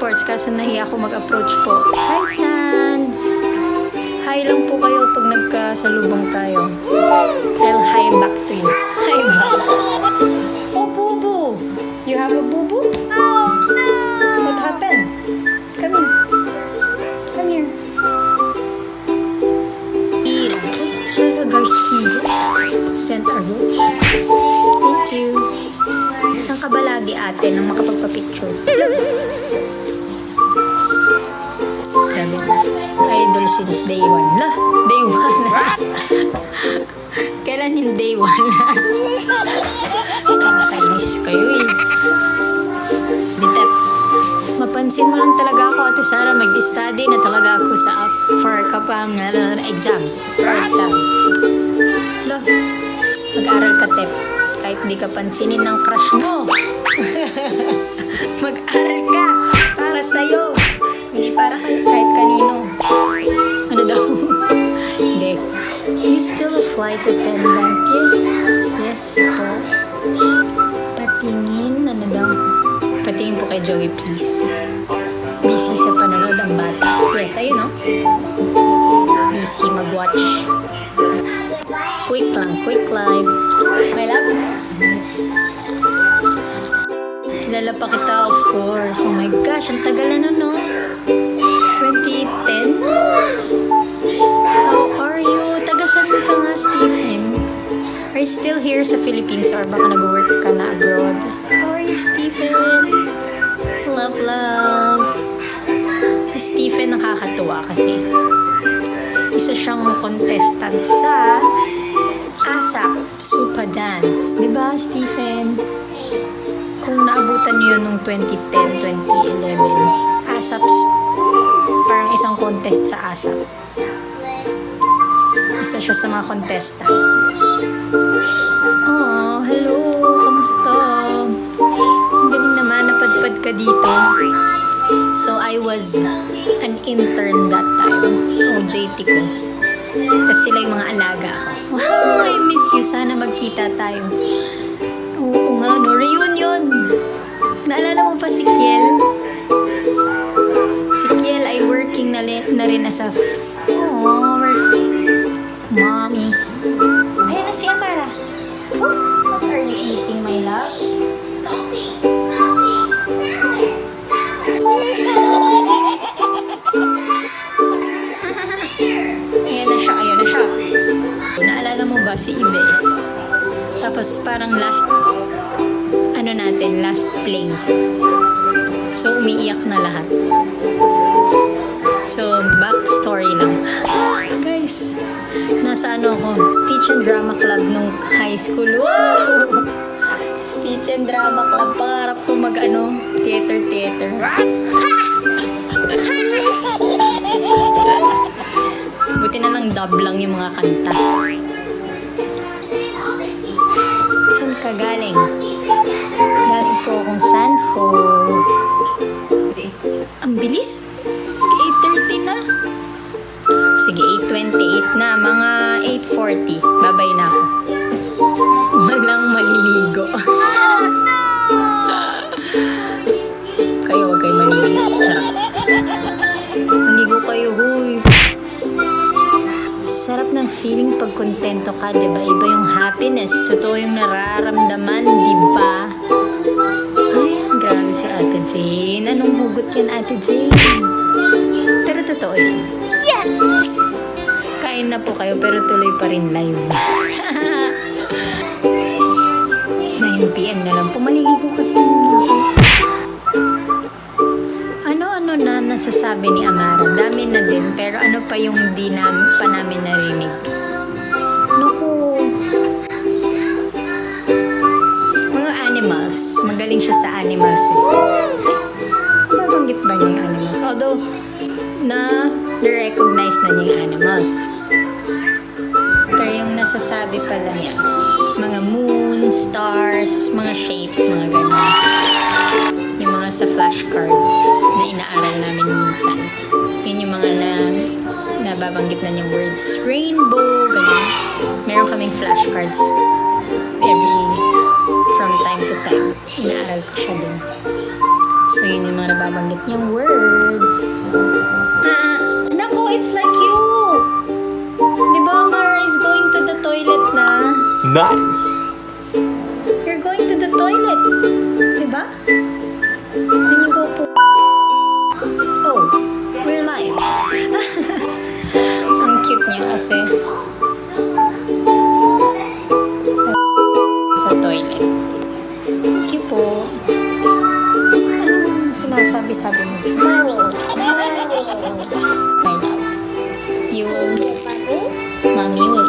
sports kaso nahiya ako mag-approach po. Hi, Sands! Hi lang po kayo pag nagkasalubong tayo. I'll hi back to you. Hi back. Oh, boo-boo! You have a boo-boo? What happened? Come here. Come here. Sheila Garcia sent a rose. Thank you. Saan ka ba lagi ate nang makapagpa-picture? Idol since day 1. Lah, day 1. Kailan yung day 1? Kakainis kayo eh. Ditep, mapansin mo lang talaga ako, Ate Sara, mag-study na talaga ako for kapang exam. For exam. Lah, mag-aral ka, Tep. Kahit di ka pansinin ng crush mo. Mag-aral ka para sa'yo. Hindi para kahit kanino. Ano daw? Hindi. You still a flight attendant? Yes. Yes po. Patingin. Ano daw? Patingin po kay Joey, please. Busy sa panonood ang bata. Yes, ayun no? Busy mag-watch. Quick lang, quick live. My love? Kilala pa kita, of course. Oh my gosh, ang tagal na no? 2010? How are you? Taga-saan ka nga, Stephen? Are you still here sa Philippines or baka nag-work ka na abroad? How are you, Stephen? Love, love. Si Stephen nakakatuwa kasi isa siyang contestant sa ASAP Supa Dance. Diba, Stephen? Kung naabutan niyo yun nung 2010, 2011, ASAP's parang isang contest sa ASAP. Isa siya sa mga contestants. Oh, hello. Kamusta? Ang galing naman, napadpad ka dito. So, I was an intern that time. OJT ko. Tapos sila yung mga alaga ko. Wow, I miss you. Sana magkita tayo. Oo nga, no? Reunion! Naalala mo pa si Kiel? Si Kiel ay working na rin as a... Mommy. Ayan na si Amara. What are you eating, my love? Ayan na siya, ayan na siya. Naalala mo ba si Ibes? Tapos parang last play. So, umiiyak na lahat. So, backstory lang. Guys, nasa ako, speech and drama club nung high school. Wow! Speech and drama club. Pangarap ko theater. Buti na lang dub lang yung mga kanta. Saan ka galing? Galing po akong Sanfo. Ang bilis. 8:30 na. Sige, 8:28 na. Mga 8:40. Babay na ako. Walang maliligo. Kayo, huwag kayo maligo. Sarap. Maligo kayo, huy. Sarap ng feeling pag kontento ka, diba? Iba yung happiness. Totoo yung nararamdaman, diba? Ay, grabe si Ate Jane. Anong hugot yan, Ate Jane? Pero totoo yun. Yes! Kain na po kayo, pero tuloy pa rin live. 9 PM na lang po. Maliligo kasi muna ako. Ano na nasasabi ni Amara? Dami na din, pero ano pa yung di pa namin narinig? Naku. Mga animals. Magaling siya sa animals. Nabanggit ba niya yung animals? Although, na-recognize na niya yung animals. Pero yung nasasabi pala niya, mga moon, stars, mga shapes, mga ganyan. Yung mga sa flashcards na inaaral namin minsan. Yun yung mga nababanggit na yung words. Rainbow, ganyan. Meron kaming flashcards from time to time. Inaaral ko siya dun. So, yun yung mga nababanggit niyang words. Nako, it's like you! Di ba, Mara is going to the toilet na? Nice. You're going to the toilet. Di ba? When you go po... Oh, we're live. Ang cute niya kasi. Sa toilet. Thank you po. Anong sinasabi-sabi mo? Mommy. My love. You will... Mommy. Mommy will